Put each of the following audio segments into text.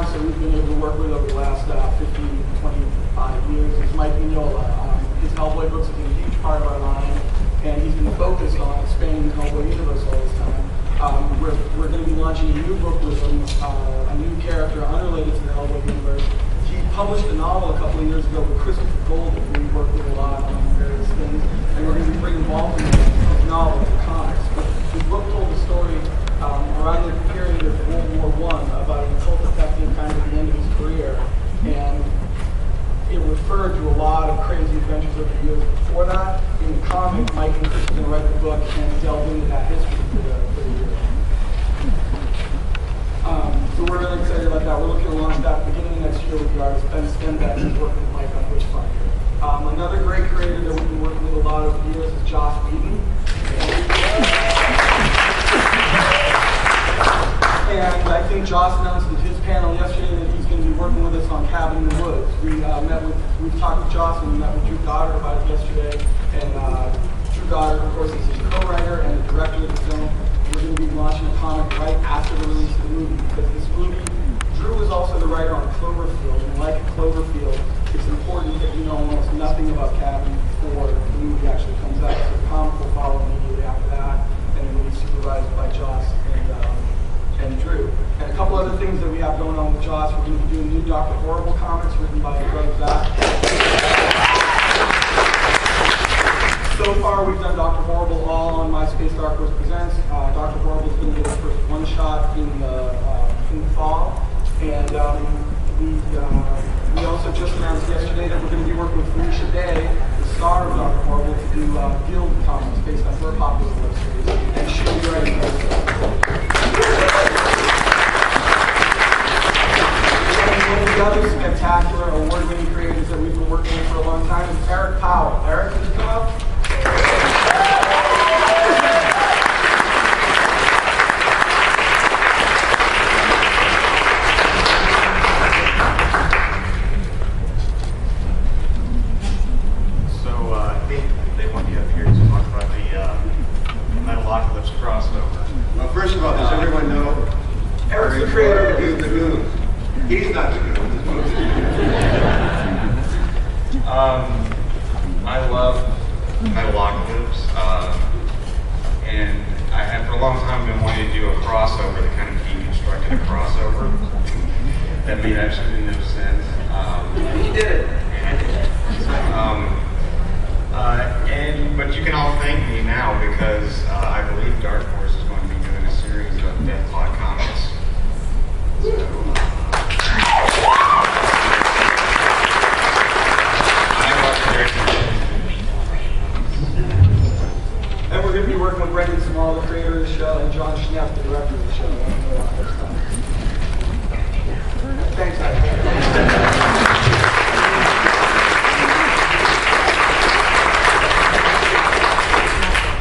around, so we've been able to work with over the last 15, 25 years, is Mike Mignola. His Hellboy books have been a huge part of our line, and he's been focused on expanding the Hellboy universe all this time. We're going to be launching a new book with him, a new character unrelated to the Hellboy universe. He published a novel a couple of years ago with Christopher Golden, who we worked with a lot on various things, and we're going to be bringing involvement of novels and comics. But his book told the story around the period of World War I about an occult detective kind of at the end of his career, and it referred to a lot of crazy adventures over the years before that. In the comic, Mike and Chris are going to write the book and delve into that history for the year. So we're really excited about that. We're looking to launch that beginning of next year with the artist Ben Stenbeck, who's working with Mike on Witchfinder. Another great creator that we've been working with a lot over the years is Joss Whedon. And I think Joss announced at his panel yesterday that he's going to be working with us on Cabin in the Woods. We've talked with Joss and we met with Drew Goddard about it yesterday. And Drew Goddard, of course, is his co-writer and the director of the film. We're going to be launching a comic right after the release of the movie, because this movie, Drew is also the writer on Cloverfield, and like Cloverfield, it's important that you know almost nothing about Cabin before the movie actually comes out. So the comic will follow immediately after that, and it will be supervised by Joss and Drew. And a couple other things that we have going on with Joss, we're going to be doing new Dr. Horrible comics written by Greg Zach. So far, we've done Dr. Horrible all on MySpace Dark Horse Presents. Dr. Horrible is going to get his first one-shot in the fall. And we also just announced yesterday that we're going to be working with Felicia Day, the star of Dr. Horrible, to do Guild comics based on her popular web series. And she'll be writing those. One of the other spectacular award-winning creators that we've been working with for a long time is Eric Powell. Eric, can you come up? So I think they want you up here to talk about the Metalocalypse crossover. Well, first of all, does everyone know Eric's the creator of the Goon? He's not the Goon. I love Metalocalypse, and I have for a long time been wanting to do a crossover that kind of deconstructed a crossover. That made absolutely no sense. He did it. But you can all thank me now because I believe Dark Horse is going to be doing a series of Deathlock comics. And we're going to be working with Brendan Small, the creator of the show, and John Schnepp, the director of the show. Thanks,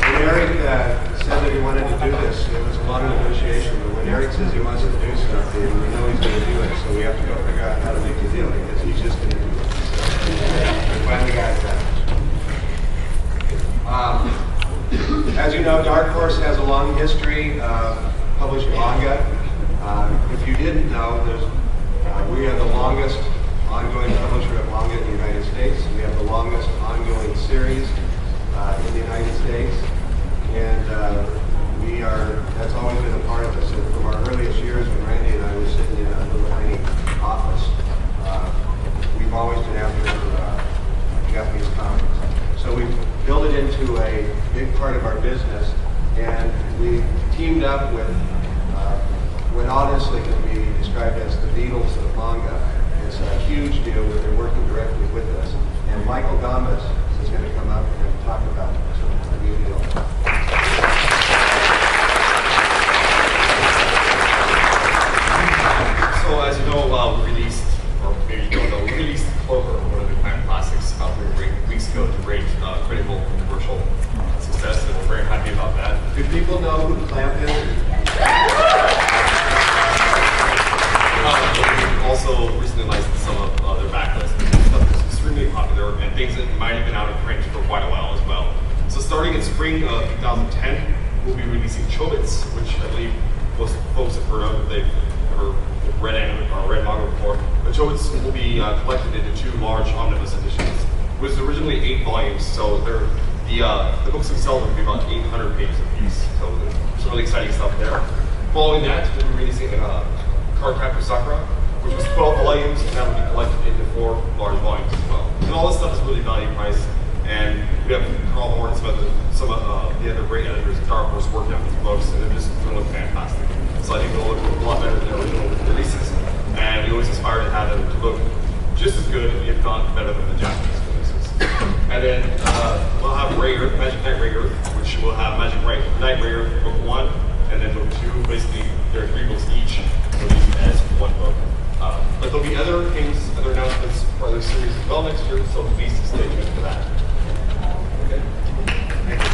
When Eric said that he wanted to do this, it was a lot of negotiation, but when Eric says he wants to do something, we know he's going to do it, so we have to go figure out how to make the deal, because he's just going to do it. So we finally got it done. As you know, Dark Horse has a long history of publishing manga. If you didn't know, we are the longest ongoing publisher of manga in the United States. We have the longest ongoing series in the United States. And that's always been a part of us. And from our earliest years when Randy and I were sitting in a little tiny office, we've always been after Japanese comics. So we've built it into a big part of our business, and we teamed up with what honestly can be described as the Beatles of manga. It's a huge deal where they're working directly with us. And Michael Gomez is going to come up and talk about the new deal. So as you know, we released, or maybe you don't know, we released Clover, one of the Planet Classics, about 3 weeks ago to great critical and commercial success, and we're very happy about that. Do people know who the Clamp is? We also recently licensed some of their backlists, and stuff that's extremely popular, and things that might have been out of print for quite a while as well. So starting in spring of 2010, we'll be releasing Chobits, which I believe most folks have heard of. They've ever red manga before. The Toads will be collected into 2 large omnibus editions. It was originally 8 volumes, so the books themselves would be about 800 pages apiece. So there's some really exciting stuff there. Following that, we'll be releasing Card Captor Sakura, which was 12 volumes, and that will be collected into 4 large volumes as well. And all this stuff is really value priced. And we have Carl Horn, some of the other great editors at Dark Horse working on these books, and they're just going to look fantastic. So I think they'll look a lot better than their original releases, and we always aspire to have them to look just as good, if not better than the Japanese releases. And then we'll have Magic Knight Ray Earth, which will have Magic Knight Ray Earth Book 1, and then Book 2. Basically, there are 3 books each, released as 1 book. But there'll be other things, other announcements for other series as well next year, so please stay tuned for that. Okay. Thank you.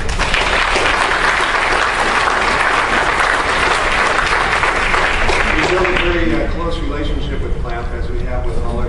We build a very close relationship with CLAMP, as we have with all our